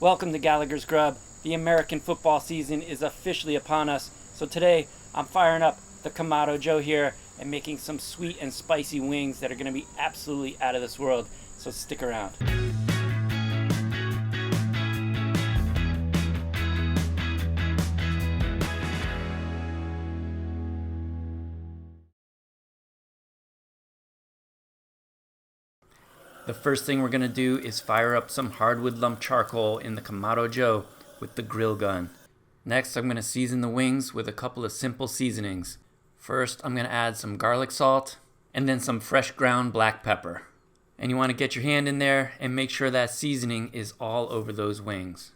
Welcome to Gallagher's Grub. The American football season is officially upon us. So today I'm firing up the Kamado Joe here and making some sweet and spicy wings that are going to be absolutely out of this world. So stick around. The first thing we're going to do is fire up some hardwood lump charcoal in the Kamado Joe with the grill gun. Next, I'm going to season the wings with a couple of simple seasonings. First, I'm going to add some garlic salt and then some fresh ground black pepper. And you want to get your hand in there and make sure that seasoning is all over those wings.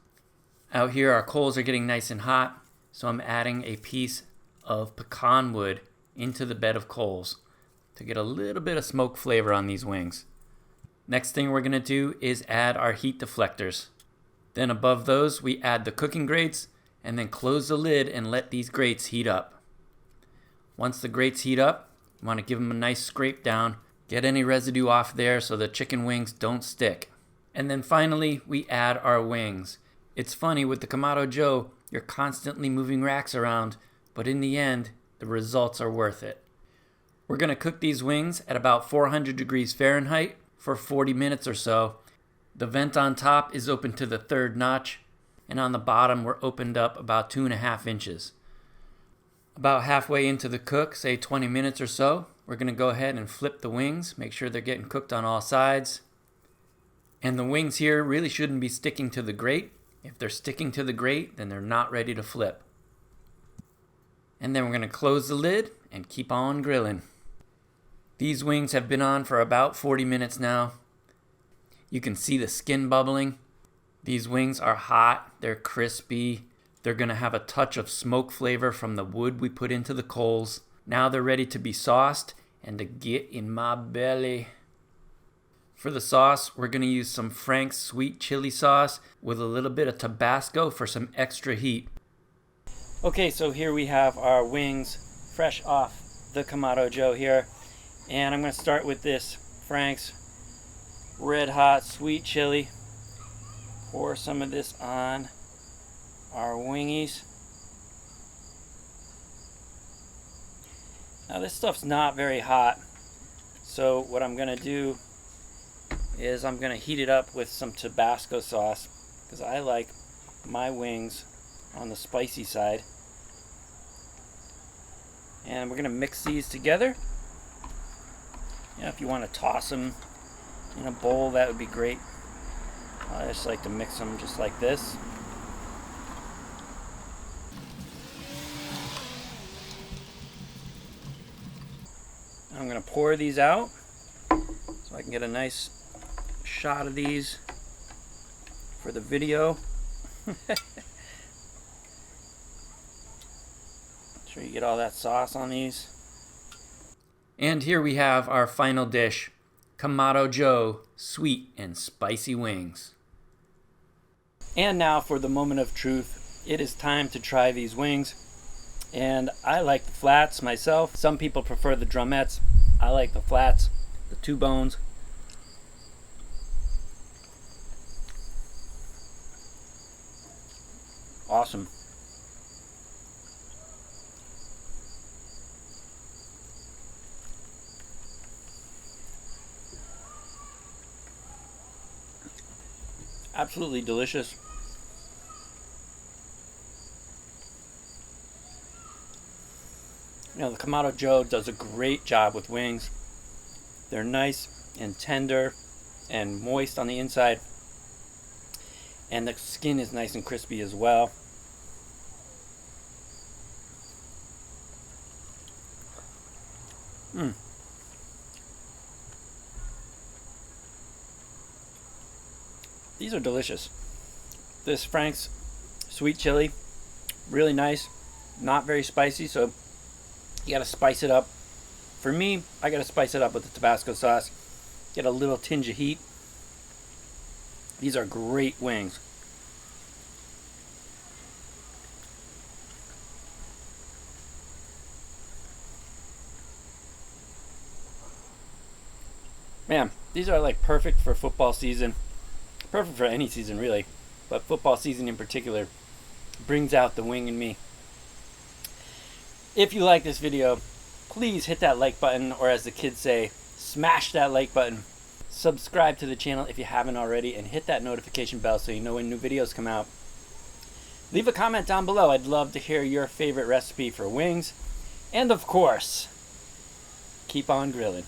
Out here, our coals are getting nice and hot, so I'm adding a piece of pecan wood into the bed of coals to get a little bit of smoke flavor on these wings. Next thing we're going to do is add our heat deflectors. Then above those, we add the cooking grates and then close the lid and let these grates heat up. Once the grates heat up, you want to give them a nice scrape down, get any residue off there so the chicken wings don't stick. And then finally, we add our wings. It's funny, with the Kamado Joe, you're constantly moving racks around, but in the end, the results are worth it. We're going to cook these wings at about 400 degrees Fahrenheit for 40 minutes or so. The vent on top is open to the third notch, and on the bottom we're opened up about 2.5 inches. About halfway into the cook, say 20 minutes or so, we're going to go ahead and flip the wings, make sure they're getting cooked on all sides. And the wings here really shouldn't be sticking to the grate. If they're sticking to the grate, then they're not ready to flip. And then we're going to close the lid and keep on grilling. These wings have been on for about 40 minutes now. You can see the skin bubbling. These wings are hot, they're crispy. They're going to have a touch of smoke flavor from the wood we put into the coals. Now they're ready to be sauced and to get in my belly. For the sauce, we're going to use some Frank's sweet chili sauce with a little bit of Tabasco for some extra heat. Okay, so here we have our wings fresh off the Kamado Joe here. And I'm going to start with this Frank's red hot sweet chili. Pour some of this on our wingies. Now this stuff's not very hot, so what I'm going to do is I'm going to heat it up with some Tabasco sauce because I like my wings on the spicy side. And we're going to mix these together. If you want to toss them in a bowl, that would be great. I just like to mix them just like this. I'm going to pour these out so I can get a nice shot of these for the video. Make sure you get all that sauce on these. And here we have our final dish, Kamado Joe sweet and spicy wings. And now for the moment of truth. It is time to try these wings. And I like the flats myself. Some people prefer the drumettes. I like the flats, the 2 bones. Awesome. Absolutely delicious. You know, the Kamado Joe does a great job with wings. They're nice and tender and moist on the inside. And the skin is nice and crispy as well. These are delicious. This Frank's sweet chili, really nice, not very spicy, so you gotta spice it up. For me, I gotta spice it up with the Tabasco sauce, get a little tinge of heat. These are great wings. Man, these are like perfect for football season. Perfect for any season, really. but football season in particular brings out the wing in me. If you like this video, please hit that like button, or as the kids say, smash that like button. Subscribe to the channel if you haven't already, and hit that notification bell so you know when new videos come out. Leave a comment down below. I'd love to hear your favorite recipe for wings. And of course, keep on grilling.